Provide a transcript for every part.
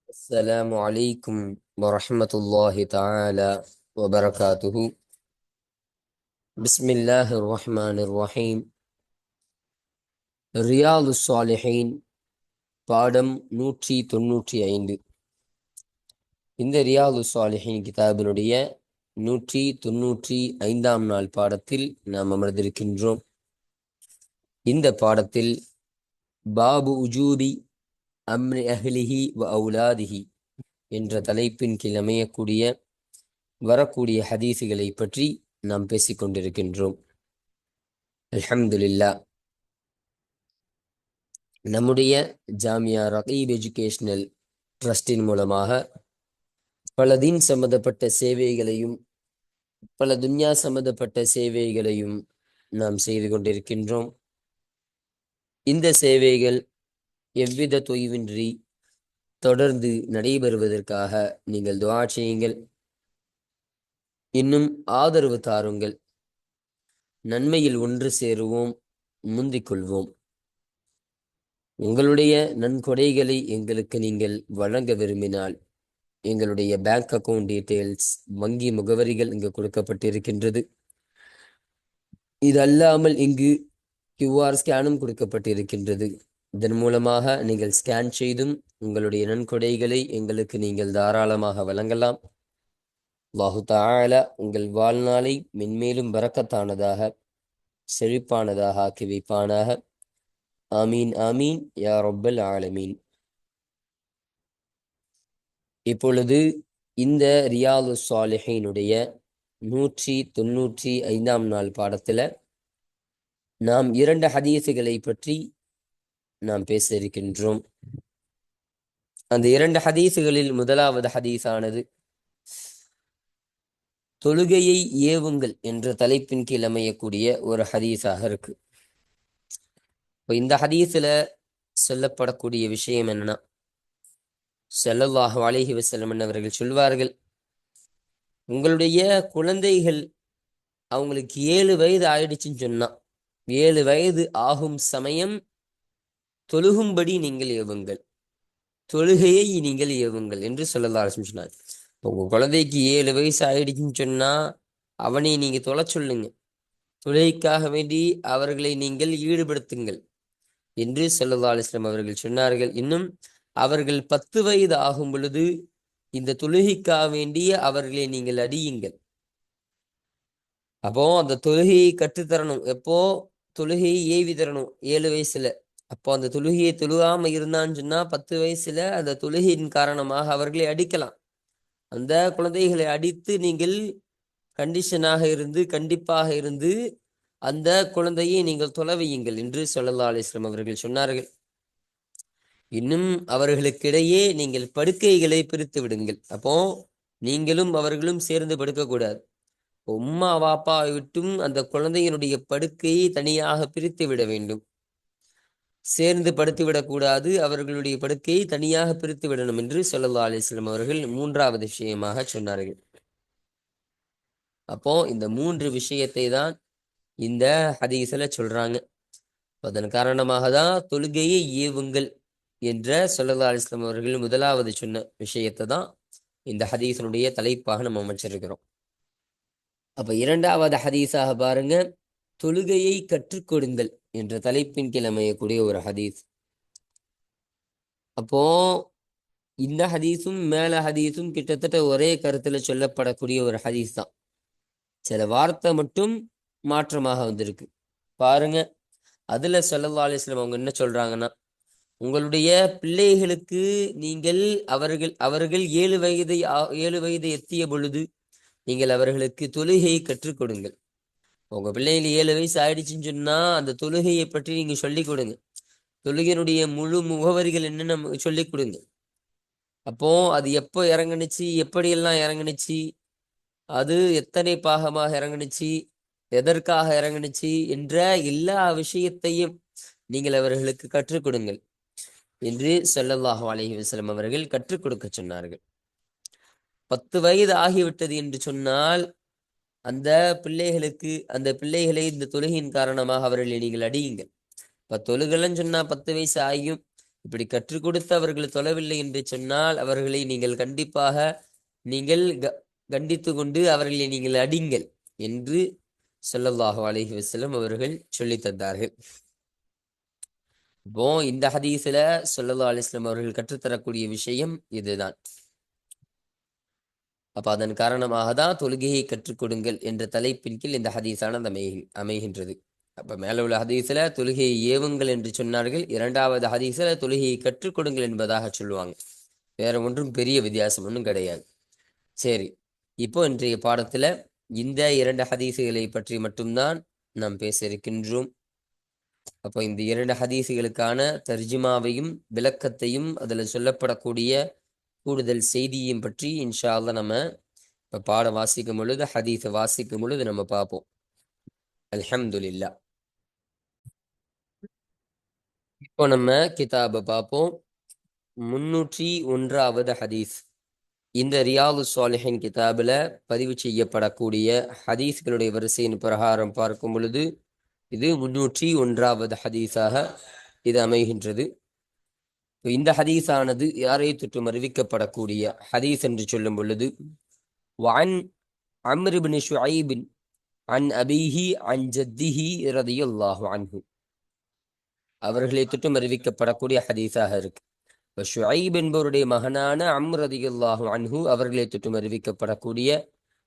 السلام عليكم ورحمة الله تعالى وبركاته. بسم الله الرحمن الرحيم. ரியாது ஸாலிஹீன் பாடம் 195. இந்த ரியாது ஸாலிஹீன் கிதாபினுடைய 195ஆம் நாள் பாடத்தில் நாம் அமர்ந்திருக்கின்றோம். இந்த பாடத்தில் பாபு உஜூபி அம்ரி அஹ்லிஹி வ அவுலாதிஹி என்ற தலைப்பின் கீழ் அமையக்கூடிய வரக்கூடிய ஹதீஸுகளை பற்றி நாம் பேசிக்கொண்டிருக்கின்றோம். அல்ஹம்துலில்லாஹ். நம்முடைய ஜாமியா ரகீப் எஜுகேஷனல் ட்ரஸ்டின் மூலமாக பல தீன் சம்பந்தப்பட்ட சேவைகளையும் பல துன்யா சம்பந்தப்பட்ட சேவைகளையும் நாம் செய்து கொண்டிருக்கின்றோம். இந்த சேவைகள் எவ்வித தொய்வின்றி தொடர்ந்து நடைபெறுவதற்காக நீங்கள் துஆ செய்யுங்கள். இன்னும் ஆதரவு தாருங்கள். நன்மையில் ஒன்று சேருவோம், முந்திக் கொள்வோம். உங்களுடைய நன்கொடைகளை எங்களுக்கு நீங்கள் வழங்க விரும்பினால் எங்களுடைய பேங்க் அக்கவுண்ட் டீட்டெயில்ஸ், வங்கி முகவரிகள் இங்கு கொடுக்கப்பட்டிருக்கின்றது. இது அல்லாமல் இங்கு கியூஆர் ஸ்கேனும் கொடுக்கப்பட்டிருக்கின்றது. இதன் மூலமாக நீங்கள் ஸ்கேன் செய்தும் உங்களுடைய நன்கொடைகளை எங்களுக்கு நீங்கள் தாராளமாக வழங்கலாம். அல்லாஹு தஆலா உங்கள் வாழ்நாளை மென்மேலும் பரக்கத்தானதாக செழிப்பானதாக ஆக்கி வைப்பானாக. ஆமீன் ஆமீன் யா ரப்பல் ஆலமீன். இப்பொழுது இந்த ரியாது ஸாலிஹீனுடைய 195ஆம் நாள் பாடத்தில் நாம் 2 ஹதீஸுகளை பற்றி நாம் பேச இருக்கின்றோம். அந்த 2 ஹதீஸுகளில் முதலாவது ஹதீஸானது தொழுகையை ஏவுங்கள் என்ற தலைப்பின் கீழ் அமையக்கூடிய ஒரு ஹதீஸாக இருக்கு. இப்போ இந்த ஹதீஸில் சொல்லப்படக்கூடிய விஷயம் என்னன்னா, ஸல்லல்லாஹு அலைஹி வஸல்லம் அவர்கள் சொல்வார்கள், உங்களுடைய குழந்தைகள் அவங்களுக்கு 7 வயது ஆயிடுச்சுன்னு சொன்னா 7 வயது ஆகும் சமயம் தொழுகும்படி நீங்கள் ஏவுங்கள், தொழுகையை நீங்கள் ஏவுங்கள் என்று ஸல்லல்லாஹு அலைஹி வஸல்லம் சொன்னார். உங்க குழந்தைக்கு 7 வயசு ஆயிடுச்சுன்னு சொன்னா அவனை நீங்க தொலை சொல்லுங்க, தொழுகைக்காக வேண்டி அவர்களை நீங்கள் ஈடுபடுத்துங்கள் என்று ஸல்லல்லாஹு அலைஹி வஸல்லம் அவர்கள் சொன்னார்கள். இன்னும் அவர்கள் 10 வயது ஆகும் பொழுது இந்த தொழுகைக்காக வேண்டிய அவர்களை நீங்கள் அடியுங்கள். அப்போ அந்த தொழுகையை கற்றுத்தரணும். எப்போ தொழுகையை ஏவி தரணும் 7 வயசுல. அப்போ அந்த தொழுகையை தொழுகாம இருந்தான்னு சொன்னா 10 வயசுல அந்த தொழுகையின் காரணமாக அவர்களை அடிக்கலாம். அந்த குழந்தைகளை அடித்து நீங்கள் கண்டிஷனாக இருந்து கண்டிப்பாக இருந்து அந்த குழந்தையை நீங்கள் தொலைவையுங்கள் என்று ஸல்லல்லாஹு அலைஹி வஸல்லம் அவர்கள் சொன்னார்கள். இன்னும் அவர்களுக்கிடையே நீங்கள் படுக்கைகளை பிரித்து விடுங்கள். அப்போ நீங்களும் அவர்களும் சேர்ந்து படுக்கக்கூடாது. உம்மா வாப்பாவை விட்டும் அந்த குழந்தையினுடைய படுக்கையை தனியாக பிரித்து விட வேண்டும். சேர்ந்து படுத்து விடக்கூடாது, அவர்களுடைய படுக்கையை தனியாக பிரித்து விடணும் என்று ஸல்லல்லாஹு அலைஹி வஸல்லம் அவர்கள் 3வது விஷயமாக சொன்னார்கள். அப்போ இந்த 3 விஷயத்தை தான் இந்த ஹதீஸ்ல சொல்றாங்க. அதன் காரணமாக தான் தொழுகையை ஏவுங்கள் என்ற ஸல்லல்லாஹு அலைஹி வஸல்லம் அவர்கள் முதலாவது சொன்ன விஷயத்தை தான் இந்த ஹதீஸனுடைய தலைப்பாக நம்ம அமைச்சிருக்கிறோம். அப்ப 2வது ஹதீஸாக பாருங்க, தொழுகையை கற்றுக் கொடுங்கள் என்ற தலைப்பின் கீழ் அமையக்கூடிய ஒரு ஹதீஸ். அப்போ இந்த ஹதீஸும் மேல ஹதீஸும் கிட்டத்தட்ட ஒரே கருத்துல சொல்லப்படக்கூடிய ஒரு ஹதீஸ் தான். சில வார்த்தை மட்டும் மாற்றமாக வந்திருக்கு. பாருங்க, அதுல ஸல்லல்லாஹு அலைஹி வஸல்லம் அவங்க என்ன சொல்றாங்கன்னா, உங்களுடைய பிள்ளைகளுக்கு நீங்கள் அவர்கள் 7 வயதை எத்திய பொழுது நீங்கள் அவர்களுக்கு தொழுகையை கற்றுக் கொடுங்கள். உங்க பிள்ளைகள் 7 வயசு ஆயிடுச்சுன்னு சொன்னா அந்த தொழுகையை பற்றி நீங்க சொல்லிக் கொடுங்க. தொழுகையினுடைய முழு முகவரிகள் என்னன்னு சொல்லிக் கொடுங்க. அப்போ அது எப்போ இறங்குனுச்சு, எப்படியெல்லாம் இறங்குனுச்சு, அது எத்தனை பாகமாக இறங்குனுச்சு, எதற்காக இறங்குனுச்சு என்ற எல்லா விஷயத்தையும் நீங்கள் அவர்களுக்கு கற்றுக் கொடுங்கள் என்று ஸல்லல்லாஹு அலைஹி வஸல்லம் அவர்கள் கற்றுக் கொடுக்க சொன்னார்கள். 10 வயது ஆகிவிட்டது என்று சொன்னால் அந்த பிள்ளைகளை இந்த தொழுகையின் காரணமாக அவர்களை நீங்கள் அடியுங்கள். இப்ப தொழுகலன்னு சொன்னா 10 வயசு ஆகியும் இப்படி கற்றுக் கொடுத்து அவர்கள் தொழவில்லை என்று சொன்னால் அவர்களை நீங்கள் கண்டிப்பாக நீங்கள் கண்டித்து கொண்டு அவர்களை நீங்கள் அடிங்கள் என்று ஸல்லல்லாஹு அலைஹி வஸல்லம் அவர்கள் சொல்லி தந்தார்கள். இப்போ இந்த ஹதீஸ்ல ஸல்லல்லாஹு அலைஹி வஸல்லம் அவர்கள் கற்றுத்தரக்கூடிய விஷயம் இதுதான். அப்ப அதன் காரணமாக தான் தொழுகையை கற்றுக் கொடுங்கள் என்ற தலைப்பின் கீழ் இந்த ஹதீஸானது அமைகின்றது. அப்ப மேல உள்ள ஹதீஸ்ல தொழுகையை ஏவுங்கள் என்று சொன்னார்கள். இரண்டாவது ஹதீஸ்ல தொழுகையை கற்றுக் கொடுங்கள் என்பதாக சொல்லுவாங்க. வேற ஒன்றும் பெரிய வித்தியாசம் ஒன்றும் கிடையாது. சரி, இப்போ இன்றைய பாடத்துல இந்த 2 ஹதீஸுகளை பற்றி மட்டும்தான் நாம் பேச இருக்கின்றோம். அப்போ இந்த 2 ஹதீஸுகளுக்கான தர்ஜுமாவையும் விளக்கத்தையும் அதுல சொல்லப்படக்கூடிய கூடுதல் செய்தியையும் பற்றி இன்ஷா அல்லாஹ் நம்ம இப்போ பாடம் வாசிக்கும் பொழுது ஹதீஸை வாசிக்கும் பொழுது நம்ம பார்ப்போம். அல்ஹம்துலில்லாஹ். இப்போ நம்ம கிதாபை பார்ப்போம். 301வது ஹதீஸ். இந்த ரியாது ஸாலிஹின் கிதாபில் பதிவு செய்யப்படக்கூடிய ஹதீஸ்களுடைய வரிசையின் பிரகாரம் பார்க்கும் பொழுது இது 301வது ஹதீஸாக இது அமைகின்றது. இந்த ஹதீஸானது யாரை தொற்றும் அறிவிக்கப்படக்கூடிய ஹதீஸ் என்று சொல்லும் பொழுது وعن عمرو بن شعيب عن أبيه عن جده رضي الله عنه அவர்களை தொற்றும் அறிவிக்கப்படக்கூடிய ஹதீஸாக இருக்கு. ஷுஐப் என்பவருடைய மகனான அம்ர் ரலியல்லாஹு அன்ஹு அவர்களை தொற்றும் அறிவிக்கப்படக்கூடிய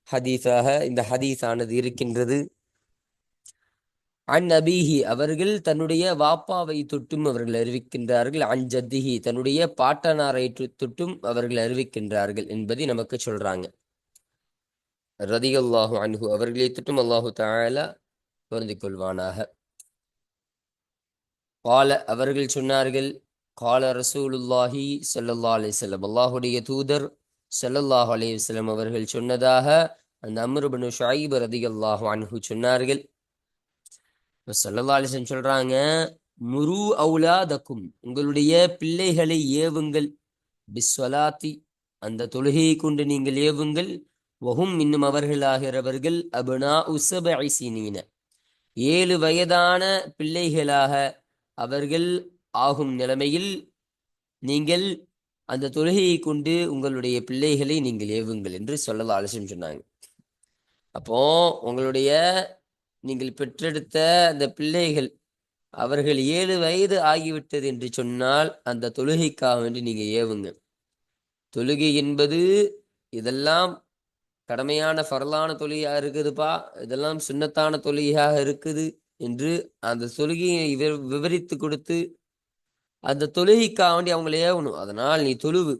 ஹதீஸாக இந்த ஹதீஸானது இருக்கின்றது. அன் அபீஹி அவர்கள் தன்னுடைய வாப்பாவை தொட்டும் அவர்கள் அறிவிக்கின்றார்கள். அன் ஜத்திஹி தன்னுடைய பாட்டனாரை தொட்டும் அவர்கள் அறிவிக்கின்றார்கள் என்பதை நமக்கு சொல்றாங்க. ரதியல்லாஹு அன்ஹு அவர்களை தொட்டும் அல்லாஹு தஆலா பொருந்திக் கொள்வானாக. கால அவர்கள் சொன்னார்கள், கால ரசூலுல்லாஹி ஸல்லல்லாஹு அலைஹி வஸல்லம் அல்லாஹுடைய தூதர் ஸல்லல்லாஹு அலைஹி வஸல்லம் அவர்கள் சொன்னதாக அந்த அம்ர் இப்னு ஷுஐப் ரதியல்லாஹு அன்ஹு சொன்னார்கள். ஸல்லல்லாஹு அலைஹி வஸல்லம் சொல்றாங்க, முரு அவுலாதக்கும் உங்களுடைய பிள்ளைகளை ஏவுங்கள், பிஸ்வலாத்தி அந்த தொழுகையை கொண்டு நீங்கள் ஏவுங்கள், வஹும் இன்னும் அவர்களாகிறவர்கள் அப்னா உஸபஇ சினீன 7 வயதான பிள்ளைகளாக அவர்கள் ஆகும் நிலைமையில் நீங்கள் அந்த தொழுகையை கொண்டு உங்களுடைய பிள்ளைகளை நீங்கள் ஏவுங்கள் என்று ஸல்லல்லாஹு அலைஹி வஸல்லம் சொன்னாங்க. அப்போ உங்களுடைய நீங்கள் பெற்றெடுத்த அந்த பிள்ளைகள் அவர்கள் 7 வயது ஆகிவிட்டது என்று சொன்னால் அந்த தொழுகைக்காக வேண்டி நீங்க ஏவுங்க. தொழுகை என்பது இதெல்லாம் கடமையான ஃபர்லான தொழுகையாக இருக்குதுப்பா, இதெல்லாம் சுன்னத்தான தொழுகையாக இருக்குது என்று அந்த தொழுகையை விவரித்து கொடுத்து அந்த தொழுகைக்காக வேண்டி அவங்களை ஏவணும். அதனால் நீ தொழுவு,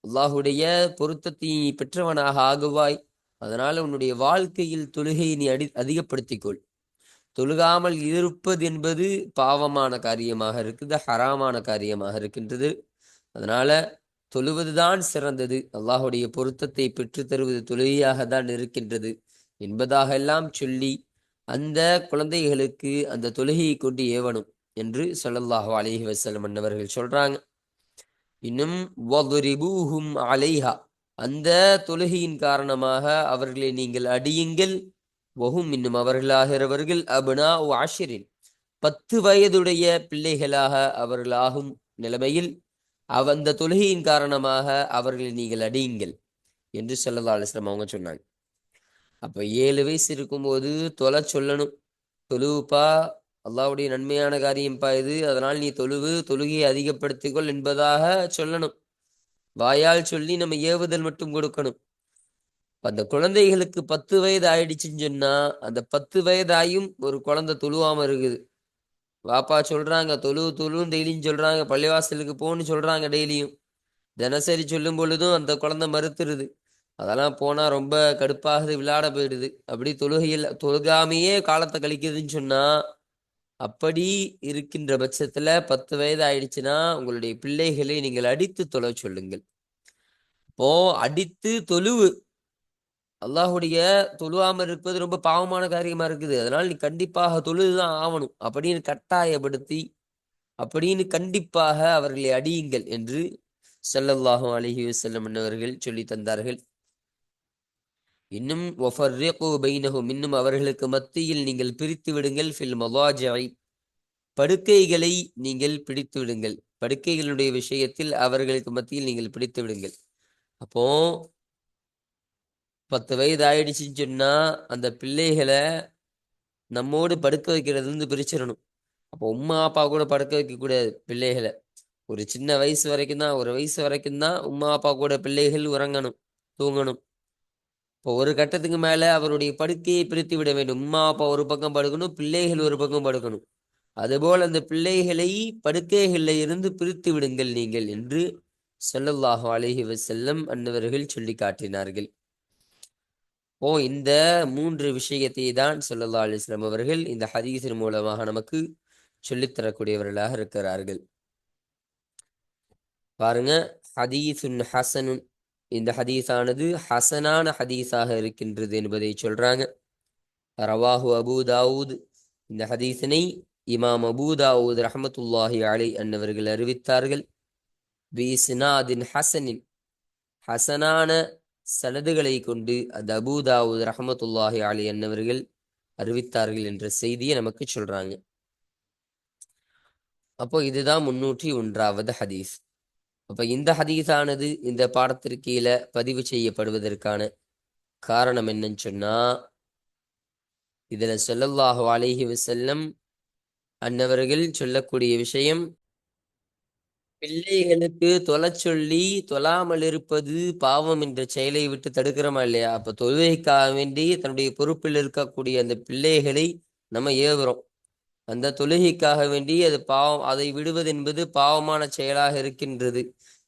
அல்லாஹுடைய பொருத்தத்தை பெற்றவனாக ஆகுவாய். அதனால உன்னுடைய வாழ்க்கையில் தொழுகையை நீ அதிகப்படுத்திக்கொள். தொழுகாமல் இருப்பது என்பது பாவமான காரியமாக இருக்குது, ஹராமான காரியமாக இருக்கின்றது. அதனால தொழுவதுதான் சிறந்தது, அல்லாஹுடைய பொருத்தத்தை பெற்று தருவது தொழுகையாக தான் இருக்கின்றது என்பதாக எல்லாம் சொல்லி அந்த குழந்தைகளுக்கு அந்த தொழுகையை கொண்டு ஏவணும் என்று ஸல்லல்லாஹு அலைஹி வஸல்லம் அவர்கள் சொல்றாங்க. இன்னும் வதுரிபூஹும் அலைஹா அந்த தொழுகையின் காரணமாக அவர்களை நீங்கள் அடியுங்கள், வஹும் இன்னும் அவர்களாகிறவர்கள் அப்னா ஆஷிரின் 10 வயதுடைய பிள்ளைகளாக அவர்களாகும் நிலைமையில் அந்த தொழுகையின் காரணமாக அவர்களை நீங்கள் அடியுங்கள் என்று ஸல்லல்லாஹு அலைஹி வஸல்லம் அவங்க சொன்னாங்க. அப்ப 7 வயசு இருக்கும்போது தொலை சொல்லணும், தொழுவுப்பா, அல்லாஹ்வுடைய நன்மையான காரியம்பா இது, அதனால் நீ தொழுகையை அதிகப்படுத்திக்கொள் என்பதாக சொல்லணும். வாயால் சொல்லி நம்ம ஏவுதல் மட்டும் கொடுக்கணும். அந்த குழந்தைகளுக்கு 10 வயது ஆயிடுச்சுன்னு சொன்னா அந்த 10 வயதாயும் ஒரு குழந்தை தொழுவாம இருக்குது. வாப்பா சொல்றாங்க தொழுவும் டெய்லியும் சொல்றாங்க, பள்ளிவாசலுக்கு போன்னு சொல்றாங்க டெய்லியும், தினசரி சொல்லும் பொழுதும் அந்த குழந்தை மறுத்துருது. அதெல்லாம் போனா ரொம்ப கடுப்பாகுது, விளையாட போயிடுது. அப்படி தொழுகாமையே காலத்தை கழிக்குதுன்னு சொன்னா, அப்படி இருக்கின்ற பட்சத்துல 10 வயது ஆயிடுச்சுன்னா உங்களுடைய பிள்ளைகளை நீங்கள் அடித்து தொழ சொல்லுங்கள். இப்போ அடித்து தொழுவு, அல்லாஹுடைய தொழுவாம இருப்பது ரொம்ப பாவமான காரியமா இருக்குது. அதனால நீ கண்டிப்பாக தொழுதுதான் ஆகணும் அப்படின்னு கட்டாயப்படுத்தி அப்படின்னு கண்டிப்பாக அவர்களை அடியுங்கள் என்று ஸல்லல்லாஹு அலைஹி வஸல்லம் அவர்கள் சொல்லி தந்தார்கள். இன்னும் வஃபர்ரிகு பைனஹும் இன்னும் அவர்களுக்கு மத்தியில் நீங்கள் பிரித்து விடுங்கள், ஃபில் மலாஜிஇ படுக்கைகளை நீங்கள் பிரித்து விடுங்கள். படுக்கைகளுடைய விஷயத்தில் அவர்களுக்கு மத்தியில் நீங்கள் பிடித்து விடுங்கள். அப்போ 10 வயது ஆயிடுச்சுன்னு சொன்னா அந்த பிள்ளைகளை நம்மோடு படுக்க வைக்கிறது வந்து பிரிச்சிடணும். அப்போ உம்மா அப்பா கூட படுக்க வைக்க கூடாது பிள்ளைகளை. ஒரு சின்ன வயசு வரைக்கும் தான், ஒரு வயசு வரைக்கும் தான் உம்மா அப்பா கூட பிள்ளைகள் உறங்கணும், தூங்கணும். இப்போ ஒரு கட்டத்துக்கு மேல அவருடைய படுக்கையை பிரித்து விட வேண்டும். உம்மா அப்பா ஒரு பக்கம் படுக்கணும், பிள்ளைகள் ஒரு பக்கம் படுக்கணும். அதுபோல் அந்த பிள்ளைகளை படுக்கைகளில் இருந்து பிரித்து விடுங்கள் நீங்கள் என்று ஸல்லல்லாஹு அலைஹி வஸல்லம் அன்னவர்கள் சொல்லி காட்டினார்கள். இந்த 3 விஷயத்தை தான் ஸல்லல்லாஹு அலைஹி வஸல்லம் அவர்கள் இந்த ஹதீஸின் மூலமாக நமக்கு சொல்லித்தரக்கூடியவர்களாக இருக்கிறார்கள். பாருங்க, ஹதீசுன் ஹசனுன், இந்த ஹதீஸானது ஹசனான ஹதீஸாக இருக்கின்றது என்பதை சொல்றாங்க. ரவாஹு அபூ தாவூத், இந்த ஹதீஸினை இமாம் அபூ தாவூத் ரஹ்மத்துல்லாஹி அலை அன்னவர்கள் அறிவித்தார்கள். பிஸ்னாதின் ஹசனின், ஹசனான சனதுகளை கொண்டு அந்த அபூ தாவூத் ரஹ்மத்துல்லாஹி அலை அன்னவர்கள் அறிவித்தார்கள் என்ற செய்தியை நமக்கு சொல்றாங்க. அப்போ இதுதான் 301வது ஹதீஸ். அப்ப இந்த ஹதீஸானது இந்த பாடத்திற்கு கீழே பதிவு செய்யப்படுவதற்கான காரணம் என்னன்னு சொன்னா, இதுல ஸல்லல்லாஹு அலைஹி வஸல்லம் அன்னவர்கள் சொல்லக்கூடிய விஷயம், பிள்ளைகளுக்கு தொலை சொல்லி தொழாமல் இருப்பது பாவம் என்ற செயலை விட்டு தடுக்கிறோமா இல்லையா? அப்ப தொழுகைக்காக வேண்டி தன்னுடைய பொறுப்பில் இருக்கக்கூடிய அந்த பிள்ளைகளை நம்ம ஏவுறோம். அந்த தொழுகைக்காக வேண்டி அது பாவம், அதை விடுவது என்பது பாவமான செயலாக இருக்கின்றது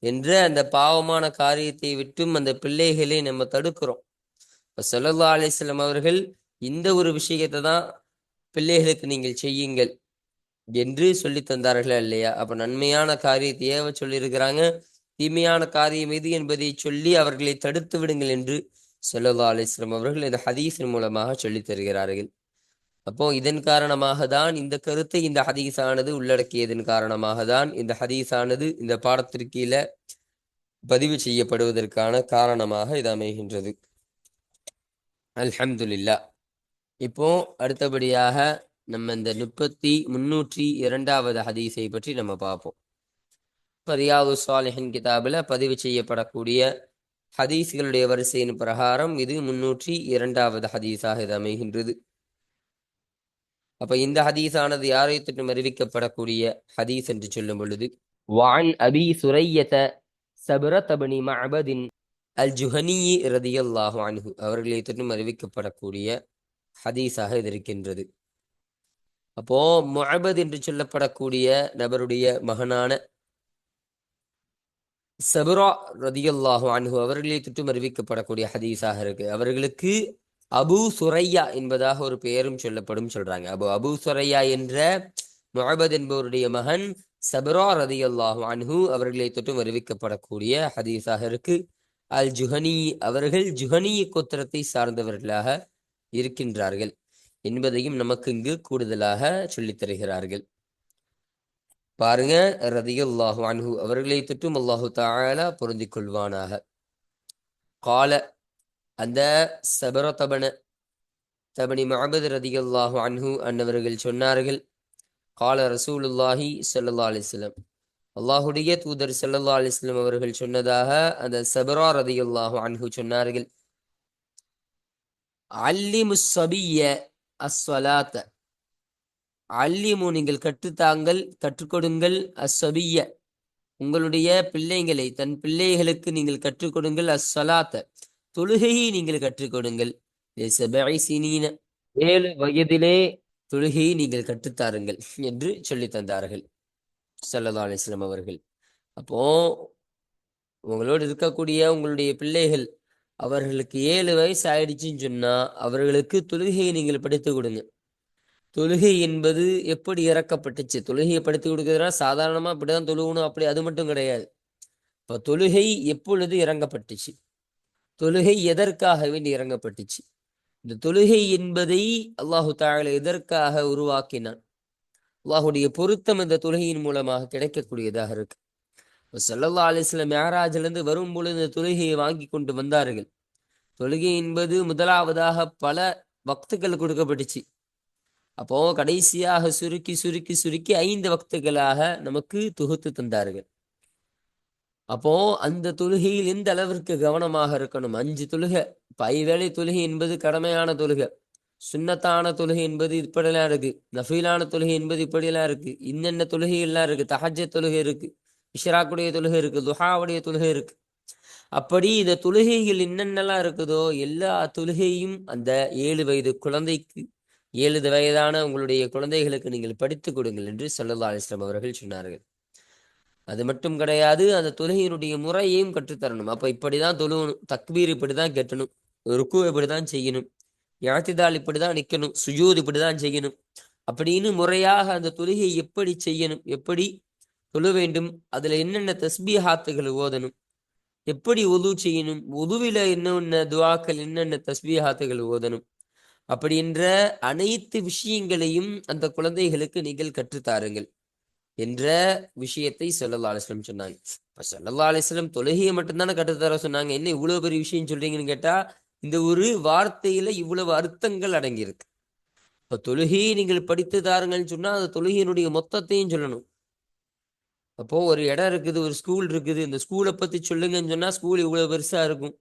என்ற அந்த பாவமான காரியத்தை விட்டும் அந்த பிள்ளைகளை நம்ம தடுக்கிறோம். இப்ப ஸல்லல்லாஹு அலைஹி வஸல்லம் அவர்கள் இந்த ஒரு விஷயத்தை தான் பிள்ளைகளுக்கு நீங்கள் செய்யுங்கள் என்று சொல்லி தந்தார்களா இல்லையா? அப்ப நன்மையான காரியத்தை ஏவ சொல்லியிருக்கிறாங்க, தீமையான காரியம் எது என்பதை சொல்லி அவர்களை தடுத்து விடுங்கள் என்று ஸல்லல்லாஹு அலைஹி வஸல்லம் அவர்கள் இந்த ஹதீஸின் மூலமாக சொல்லித் தருகிறார்கள். அப்போ இதன் காரணமாக தான் இந்த கருத்தை இந்த ஹதீஸானது உள்ளடக்கியதன் காரணமாக தான் இந்த ஹதீஸானது இந்த பாடத்திற்கு கீழே பதிவு செய்யப்படுவதற்கான காரணமாக இது அமைகின்றது. அல்ஹம்துலில்லாஹ். இப்போ அடுத்தபடியாக நம்ம இந்த 302வது ஹதீஸை பற்றி நம்ம பார்ப்போம். ரியாதுஸ் ஸாலிஹீன் கிதாபில் பதிவு செய்யப்படக்கூடிய ஹதீஸ்களுடைய வரிசையின் பிரகாரம் இது 302வது ஹதீஸாக இது அமைகின்றது. அப்ப இந்த ஹதீஸானது யாரை தொற்றும் அறிவிக்கப்படக்கூடிய ஹதீஸ் என்று சொல்லும் பொழுது, வான் அபி சுரையத சபரத் பின் மஅபதின் அல் ஜுஹனி ரதியல்லாஹு அன்ஹு அவர்களை தொற்றும் அறிவிக்கப்படக்கூடிய ஹதீஸாக இது இருக்கின்றது. அப்போ முஅபத் என்று சொல்லப்படக்கூடிய நபருடைய மகனான சபரா ரதியல்லாஹு அன்ஹு அவர்களை தொற்றும் அறிவிக்கப்படக்கூடிய ஹதீஸாக இருக்கு. அவர்களுக்கு அபு சுரையா என்பதாக ஒரு பெயரும் சொல்லப்படும் சொல்றாங்க. அபு சுரையா என்ற முஅபத் என்பவருடைய மகன் சபரா ரதியல்லாஹு அன்ஹு அவர்களை தொற்றும் அறிவிக்கப்படக்கூடிய ஹதீஸாக இருக்கு. அல் ஜுஹனி அவர்கள் ஜுஹனி கோத்திரத்தை சார்ந்தவர்களாக இருக்கின்றார்கள் என்பதையும் நமக்கு இங்கு கூடுதலாக சொல்லித் தருகிறார்கள். பாருங்க, ரதியல்லாஹு அன்ஹு அவர்களை தொற்றும் அல்லாஹு தஆலா பொருந்திக் கொள்வானாக. கால, அந்த தபனி மஅபத் ரதியல்லாஹு அன்ஹு அன்னவர்கள் சொன்னார்கள், கால ரசூலுல்லாஹி ஸல்லல்லாஹு அலைஹி வஸல்லம், அல்லாஹுடைய தூதர் ஸல்லல்லாஹு அலைஹி வஸல்லம் அவர்கள் சொன்னதாக அந்த சபரா ரதியல்லாஹு அன்ஹு சொன்னார்கள், அல்லிமுஸ் ஸபிய்ய அஸ்ஸலாத்த, அல்லிமு நீங்கள் கற்றுத்தாங்கள், கற்றுக் கொடுங்கள், அஸ்ஸபிய்ய உங்களுடைய பிள்ளைகளை, தன் பிள்ளைகளுக்கு நீங்கள் கற்றுக் கொடுங்கள், அஸ்ஸலாத்த தொழுகையை நீங்கள் கற்றுக் கொடுங்கள், 7 வயதிலே தொழுகையை நீங்கள் கற்றுத்தாருங்கள் என்று சொல்லி தந்தார்கள் ஸல்லல்லாஹு அலைஹி வஸல்லம் அவர்கள். அப்போ உங்களோடு இருக்கக்கூடிய உங்களுடைய பிள்ளைகள் அவர்களுக்கு 7 வயசு ஆயிடுச்சுன்னு சொன்னா அவர்களுக்கு தொழுகையை நீங்கள் படித்து கொடுங்க. தொழுகை என்பது எப்படி இறக்கப்பட்டுச்சு? தொழுகையை படித்து கொடுக்கிறதுனா சாதாரணமா இப்படிதான் தொழுகணும் அப்படி அது மட்டும் கிடையாது. இப்போ தொழுகை எப்பொழுது இறங்கப்பட்டுச்சு? தொழுகை எதற்காக வேண்டி இறங்கப்பட்டுச்சு? இந்த தொழுகை என்பதை அல்லாஹு தஆலா எதற்காக உருவாக்கினான்? அல்லாஹுடைய பொருத்தம் இந்த தொழுகையின் மூலமாக கிடைக்கக்கூடியதாக இருக்கு. ஸல்லல்லாஹு அலைஹி வஸல்லம் மிஅராஜிலிருந்து வரும் பொழுது இந்த தொழுகையை வாங்கி கொண்டு வந்தார்கள். தொழுகை என்பது முதலாவதாக பல வக்துகள் கொடுக்கப்பட்டுச்சு. அப்போ கடைசியாக சுருக்கி சுருக்கி சுருக்கி 5 வக்துகளாக நமக்கு தொகுத்து தந்தார்கள். அப்போ அந்த தொழுகையில் எந்த அளவிற்கு கவனமாக இருக்கணும். 5 தொழுகை, ஐவேளை தொழுகை என்பது கடமையான தொழுகை, சுன்னத்தான தொழுகை என்பது இப்படியெல்லாம் இருக்கு, நஃபீலான தொழுகை என்பது இப்படியெல்லாம் இருக்கு, இன்னென்ன தொழுகைகள்லாம் இருக்கு, தஹஜ்ஜத் தொழுகை இருக்கு, இஷ்ராக்குடைய தொழுகை இருக்கு, துஹாவுடைய தொழுகை இருக்கு. அப்படி இந்த தொழுகைகள் என்னென்னலாம் இருக்குதோ எல்லா தொழுகையும் அந்த 7 வயது குழந்தைக்கு, 7 வயதான உங்களுடைய குழந்தைகளுக்கு நீங்கள் படித்துக் கொடுங்கள் என்று ஸல்லல்லாஹு அலைஹி வஸல்லம் அவர்கள் சொன்னார்கள். அது மட்டும் கிடையாது, அந்த தொழுகையினுடைய முறையையும் கற்றுத்தரணும். அப்ப இப்படிதான் தொழுகணும், தக்பீர் இப்படிதான் கட்டணும், ருக்கு இப்படிதான் செய்யணும், இஅ்திதால் இப்படிதான் நிக்கணும், சுஜூத் இப்படிதான் செய்யணும் அப்படின்னு முறையாக அந்த தொழுகை எப்படி செய்யணும், எப்படி தொழ வேண்டும், அதுல என்னென்ன தஸ்பீஹாத்துகள் ஓதணும், எப்படி உது செய்யணும், உதுவில என்னென்ன துவாக்கள், என்னென்ன தஸ்பீஹாத்துகள் ஓதணும், அப்படின்ற அனைத்து விஷயங்களையும் அந்த குழந்தைகளுக்கு நீங்கள் கற்றுத்தாருங்கள் என்ற விஷயத்தை ஸல்லல்லாஹு அலைஹி வஸல்லம் சொன்னாங்க. இப்ப ஸல்லல்லாஹு அலைஹி வஸல்லம் தொழுகையை மட்டும்தானே கற்றுத்தர சொன்னாங்க. என்ன இவ்வளவு பெரிய விஷயம் சொல்றீங்கன்னு கேட்டா, இந்த ஒரு வார்த்தையில இவ்வளவு அர்த்தங்கள் அடங்கியிருக்கு. இப்ப தொழுகையை நீங்கள் படித்து தாருங்கள்னு சொன்னா அந்த தொழுகையினுடைய மொத்தத்தையும் சொல்லணும். அப்போ ஒரு இடம் இருக்குது, ஒரு ஸ்கூல் இருக்குது, இந்த ஸ்கூலை பத்தி சொல்லுங்கன்னு சொன்னா ஸ்கூல் இவ்வளவு பெருசா இருக்கும்,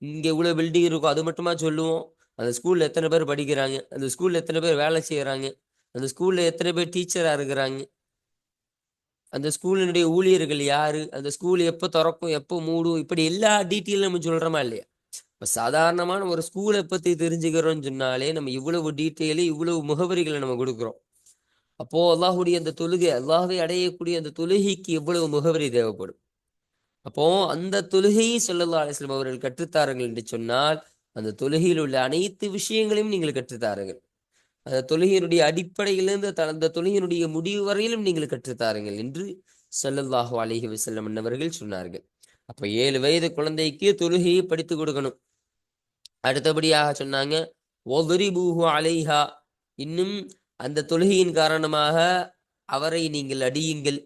இங்க இவ்வளவு பில்டிங் இருக்கும், அது மட்டுமா சொல்லுவோம்? அந்த ஸ்கூல்ல எத்தனை பேர் படிக்கிறாங்க, அந்த ஸ்கூல்ல எத்தனை பேர் வேலை செய்யறாங்க, அந்த ஸ்கூல்ல எத்தனை பேர் டீச்சரா இருக்கிறாங்க, அந்த ஸ்கூலினுடைய ஊழியர்கள் யாரு, அந்த ஸ்கூல் எப்போ திறக்கும், எப்போ மூடும், இப்படி எல்லா டீட்டெயிலும் நம்ம சொல்றோமா இல்லையா? இப்போ சாதாரணமான ஒரு ஸ்கூலை பத்தி தெரிஞ்சுக்கிறோம்னு சொன்னாலே நம்ம இவ்வளவு டீட்டெயிலு, இவ்வளவு முகவரிகளை நம்ம கொடுக்குறோம். அப்போ அல்லாஹுடைய அந்த தொழுகை, அல்லாஹ்வை அடையக்கூடிய அந்த தொழுகைக்கு எவ்வளவு முகவரி தேவைப்படும். அப்போ அந்த தொழுகையை ஸல்லல்லாஹு அலைஹி வஸல்லம் அவர்கள் கற்றுத்தாருங்கள் என்று சொன்னால் அந்த தொழுகையில் உள்ள அனைத்து விஷயங்களையும் நீங்கள் கற்றுத்தாருங்கள். அந்த தொழுகையினுடைய அடிப்படையிலிருந்து அந்த தொழுகையினுடைய முடிவு வரையிலும் நீங்கள் கற்றுத்தாருங்கள் என்று ஸல்லல்லாஹு அலைஹி வஸல்லம் அவர்கள் சொன்னார்கள். அப்ப 7 வயது குழந்தைக்கு தொழுகையை படித்து கொடுக்கணும். அடுத்தபடியாக சொன்னாங்க வத்ரிபூஹு அலைஹா, இன்னும் அந்த தொழுகையின் காரணமாக அவரை நீங்கள் அடியுங்கள்.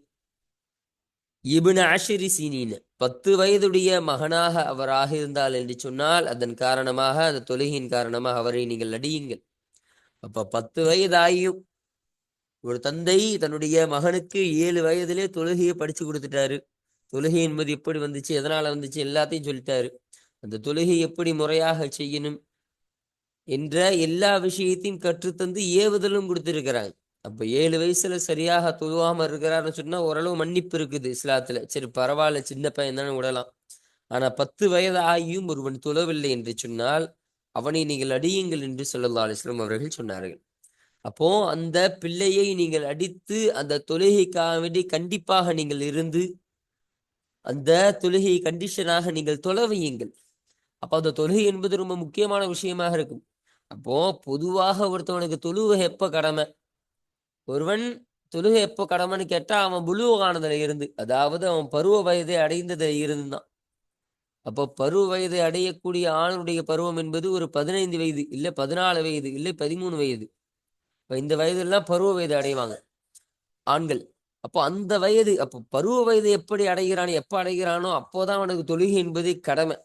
இப்னு அஷ்ரி சீனீன், 10 வயதுடைய மகனாக அவராக இருந்தால் என்று சொன்னால் அதன் காரணமாக, அந்த தொழுகையின் காரணமாக அவரை நீங்கள் அடியுங்கள். அப்ப 10 வயதாகியும் ஒரு தந்தை தன்னுடைய மகனுக்கு 7 வயதிலே தொழுகையை படிச்சு கொடுத்துட்டாரு. தொழுகை என்பது எப்படி வந்துச்சு, எதனால வந்துச்சு, எல்லாத்தையும் சொல்லிட்டாரு. அந்த தொழுகை எப்படி முறையாக செய்யணும் என்ற எல்லா விஷயத்தையும் கற்றுத்தந்து ஏவுதலும் கொடுத்திருக்கிறாங்க. அப்ப 7 வயசுல சரியாக தொழுவாம இருக்கிறாருன்னு சொன்னா ஓரளவு மன்னிப்பு இருக்குது இஸ்லாத்துல. சரி பரவாயில்ல, சின்ன பையன் தானே விடலாம். ஆனா 10 வயது ஆகியும் ஒருவன் தொழவில்லை என்று சொன்னால் அவனை நீங்கள் அடியுங்கள் என்று ஸல்லல்லாஹு அலைஹி வஸல்லம் அவர்கள் சொன்னார்கள். அப்போ அந்த பிள்ளையை நீங்கள் அடித்து அந்த தொழுகைக்காக வேண்டி கண்டிப்பாக நீங்கள் இருந்து அந்த தொழுகை கண்டிஷனாக நீங்கள் தொழ வையுங்கள். அப்போ அந்த தொழுகை என்பது ரொம்ப முக்கியமான விஷயமாக இருக்கும். அப்போ பொதுவாக ஒருத்தவனுக்கு தொழுகை எப்ப கடமை, ஒருவன் தொழுகை எப்போ கடமைன்னு கேட்டா அவன் புலுகானதுல இருந்து, அதாவது அவன் பருவ வயதை அடைந்ததுல இருந்தான். அப்போ பருவ வயதை அடையக்கூடிய ஆணுடைய பருவம் என்பது ஒரு 15 வயது, இல்லை 14 வயது, இல்லை 13 வயது. இந்த வயதெல்லாம் பருவ வயது அடைவாங்க ஆண்கள். அப்போ அந்த வயது, அப்போ பருவ வயது எப்படி அடைகிறான், எப்போ அடைகிறானோ அப்போதான் அவனுக்கு தொழுகை என்பது கடமை.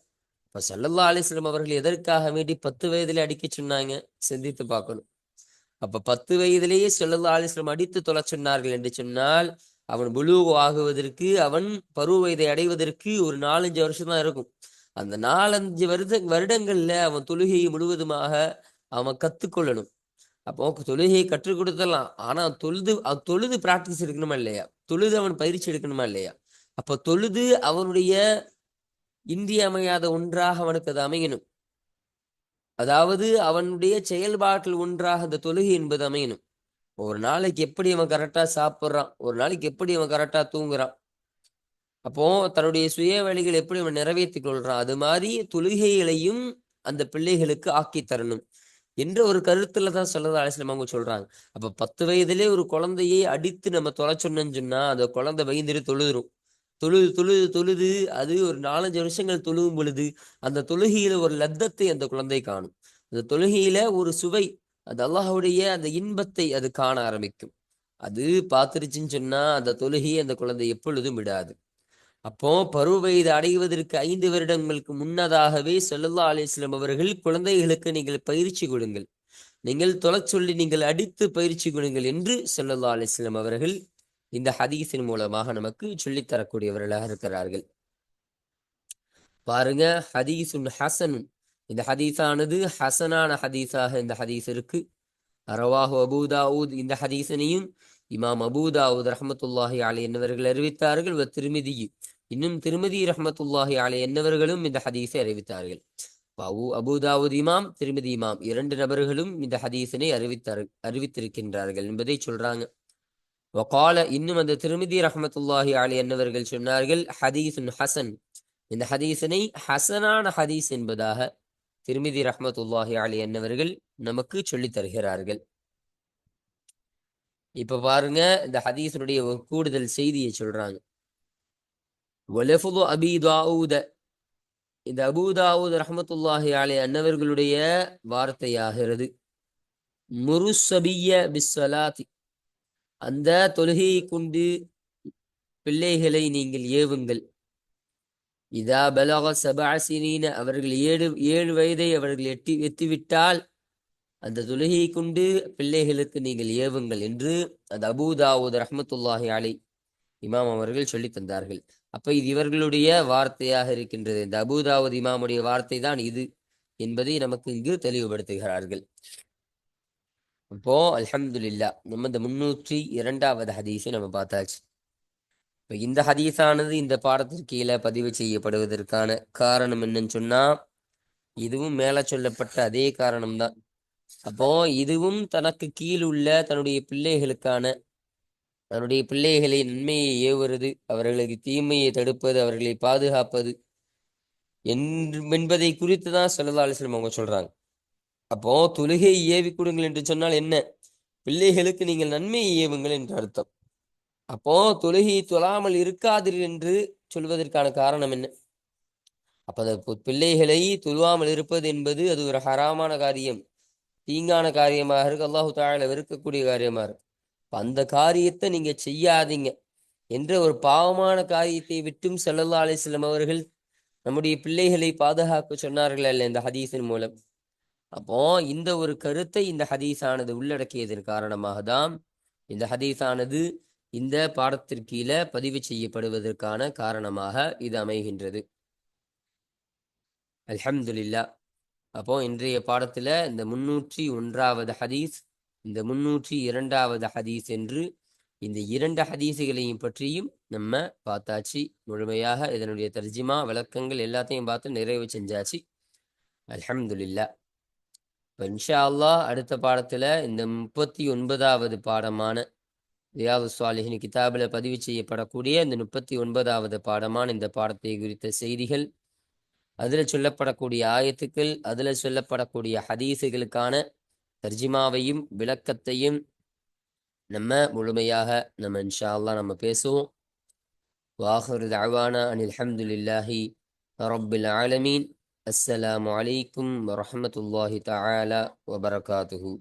இப்போ ஸல்லல்லாஹு அலைஹி வஸல்லம் அவர்கள் எதற்காக வேண்டி 10 வயதிலே அடிக்க சொன்னாங்க, சிந்தித்து பார்க்கணும். அப்ப 10 வயதிலேயே ஸல்லல்லாஹு அலைஹி வஸல்லம் அடித்து தொழச் சொன்னார்கள் என்று சொன்னால் அவன் புலூக் ஆகுவதற்கு, அவன் பருவ வயதை அடைவதற்கு ஒரு 4-5 வருஷம் தான் இருக்கும். அந்த 4-5 வருடங்கள்ல அவன் தொழுகையை முழுவதுமாக அவன் கத்துக்கொள்ளணும். அப்போ தொழுகையை கற்றுக் கொடுத்துடலாம், ஆனா தொழுது பிராக்டிஸ் எடுக்கணுமா இல்லையா, தொழுது அவன் பயிற்சி எடுக்கணுமா இல்லையா? அப்ப தொழுது அவனுடைய இன்றியமையாத ஒன்றாக அவனுக்கு அது அமையணும். அதாவது அவனுடைய செயல்பாட்டில் ஒன்றாக அந்த தொழுகை என்பது அமையணும். ஒரு நாளைக்கு எப்படி அவன் கரெக்டா சாப்பிட்றான், ஒரு நாளைக்கு எப்படி அவன் கரெக்டா தூங்குறான், அப்போ தன்னுடைய சுய வேலைகள் எப்படி அவன் நிறைவேற்றிக் கொள்றான், அது மாதிரி தொழுகைகளையும் அந்த பிள்ளைகளுக்கு ஆக்கி தரணும் என்ற ஒரு கருத்துல தான் ஸல்லல்லாஹு அலைஹி வஸல்லம் அவங்க சொல்றாங்க. அப்ப 10 வயதிலே ஒரு குழந்தையை அடித்து நம்ம தொலை சொன்னோம்னு சொன்னா அந்த குழந்தை பயந்துட்டு தொழுதுரும். தொழுது தொழுது தொழுது அது ஒரு 4-5 வருஷங்கள் தொழுகும் பொழுது அந்த தொழுகையில ஒரு லத்தத்தை அந்த குழந்தை காணும். அந்த தொழுகையில ஒரு சுவை, அது அல்லாஹ்வுடைய அந்த இன்பத்தை அது காண ஆரம்பிக்கும். அது பார்த்துருச்சுன்னு சொன்னா அந்த தொழுகையை அந்த குழந்தை எப்பொழுதும் விடாது. அப்போ பருவ வயது அடைவதற்கு 5 வருடங்களுக்கு முன்னதாகவே ஸல்லல்லாஹு அலைஹி வஸல்லம் அவர்கள் குழந்தைகளுக்கு நீங்கள் பயிற்சி கொடுங்கள். நீங்கள் தொழச் சொல்லி நீங்கள் அடித்து பயிற்சி கொடுங்கள் என்று ஸல்லல்லாஹு அலைஹி வஸல்லம் அவர்கள் இந்த ஹதீஸின் மூலமாக நமக்கு சொல்லித்தரக்கூடியவர்களாக இருக்கிறார்கள். பாருங்க, ஹதீசுன் ஹசனுன், இந்த ஹதீஸானது ஹசனான ஹதீஸாக இந்த ஹதீஸ் இருக்கு. ரவாஹு அபூ தாவூத், இந்த ஹதீஸனையும் இமாம் அபூ தாவூத் ரஹ்மத்துல்லாஹி அலைஹி என்னவர்கள் அறிவித்தார்கள். திருமிதி, இன்னும் திருமிதி ரஹ்மத்துல்லாஹி அலைஹி என்னவர்களும் இந்த ஹதீஸை அறிவித்தார்கள். அபூ தாவூத் இமாம், திருமிதி இமாம், இரண்டு நபர்களும் இந்த ஹதீஸனை அறிவித்திருக்கின்றார்கள் என்பதை சொல்றாங்க. வகால, இன்னும் அந்த திருமிதி ரஹ்மத்துல்லாஹி அலைஹி என்னவர்கள் சொன்னார்கள், ஹதீசுன் ஹசன், இந்த ஹதீஸனை ஹசனான ஹதீஸ் என்பதாக திருமிதி ரஹ்மத்துல்லாஹி அலைஹி என்னவர்கள் நமக்கு சொல்லித் தருகிறார்கள். இப்ப பாருங்க, இந்த ஹதீஸனுடைய ஒரு கூடுதல் செய்தியை சொல்றாங்க. வலஃபுது அபீ தாவூத, இந்த அபூ தாவூத் ரஹ்மத்துல்லாஹி அலைஹி அன்னவர்களுடைய வார்த்தையாகிறது. முருசபிய பிஸ்ஸலாத்தி, அந்த தொழுகையை கொண்டு பிள்ளைகளை நீங்கள் ஏவுங்கள். இதா பலக சபஅ சினீன, அவர்கள் ஏழு வயதை அவர்கள் எத்திவிட்டால் அந்த தொழுகையை கொண்டு பிள்ளைகளுக்கு நீங்கள் ஏவுங்கள் என்று அந்த அபூ தாவூத் ரஹ்மத்துல்லாஹி அலைஹி இமாம் அவர்கள் சொல்லி தந்தார்கள். அப்ப இது இவர்களுடைய வார்த்தையாக இருக்கின்றது. இந்த அபூ தாவூத் இமாமுடைய வார்த்தை தான் இது என்பதை நமக்கு இங்கு தெளிவுபடுத்துகிறார்கள். இப்போ அல்ஹம்துலில்லாஹ், நம்ம இந்த 302வது ஹதீஸை நம்ம பார்த்தாச்சு. இப்போ இந்த ஹதீஸானது இந்த பாடத்திற்கு கீழே பதிவு செய்யப்படுவதற்கான காரணம் என்னன்னு சொன்னா, இதுவும் மேல சொல்லப்பட்ட அதே காரணம்தான். அப்போ இதுவும் தனக்கு கீழ் உள்ள தன்னுடைய பிள்ளைகளை நன்மையை ஏவுறது, அவர்களுக்கு தீமையை தடுப்பது, அவர்களை பாதுகாப்பது என்பதை குறித்து தான் ஸல்லல்லாஹு அலைஹி வஸல்லம் அவங்க சொல்றாங்க. அப்போ தொழுகையை ஏவி கொடுங்கள் என்று சொன்னால் என்ன? பிள்ளைகளுக்கு நீங்கள் நன்மையை ஏவுங்கள் என்று அர்த்தம். அப்போ தொழுகையை தொழாமல் இருக்காதீர்கள் என்று சொல்வதற்கான காரணம் என்ன? அப்ப அந்த பிள்ளைகளை தொழுவாமல் இருப்பது என்பது அது ஒரு ஹராமான காரியம், தீங்கான காரியமாக இருக்கு, அல்லாஹு தஆலா வெறுக்கக்கூடிய காரியமாக இருக்கு. அந்த காரியத்தை நீங்க செய்யாதீங்க என்ற ஒரு பாவமான காரியத்தை விட்டும் ஸல்லல்லாஹு அலைஹி வஸல்லம் அவர்கள் நம்முடைய பிள்ளைகளை பாதுகாக்க சொன்னார்கள் அல்ல இந்த ஹதீஸின் மூலம். அப்போ இந்த ஒரு கருத்தை இந்த ஹதீஸானது உள்ளடக்கியதன் காரணமாக தான் இந்த ஹதீஸானது இந்த பாடத்திற்கீழ பதிவு செய்யப்படுவதற்கான காரணமாக இது அமைகின்றது. அல்ஹம்துலில்லாஹ். அப்போ இன்றைய பாடத்துல இந்த 301வது ஹதீஸ், இந்த 302வது ஹதீஸ் என்று இந்த இரண்டு ஹதீஸுகளையும் பற்றியும் நம்ம பார்த்தாச்சு. முழுமையாக இதனுடைய தர்ஜிமா விளக்கங்கள் எல்லாத்தையும் பார்த்து நிறைவு செஞ்சாச்சு. அல்ஹம்துலில்லாஹ். இப்போ இன்ஷா அல்லாஹ் அடுத்த பாடத்துல இந்த 39வது பாடமான ரியாதுஸ் ஸாலிஹீன் கிதாபில் பதிவு செய்யப்படக்கூடிய இந்த 39வது பாடமான இந்த பாடத்தை குறித்த செய்திகள், அதில் சொல்லப்படக்கூடிய ஆயத்துக்கள், அதில் சொல்லப்படக்கூடிய ஹதீஸுகளுக்கான தர்ஜிமாவையும் விளக்கத்தையும் நம்ம முழுமையாக நம்ம இன்ஷா அல்லாஹ் நம்ம பேசுவோம். வாஹிரு தஅவானா அனில் ஹம்துலில்லாஹி ரப்பில் ஆலமீன். அஸ்ஸலாமு அலைக்கும் வரஹ்மத்துல்லாஹி தஆலா வபரகாத்துஹு.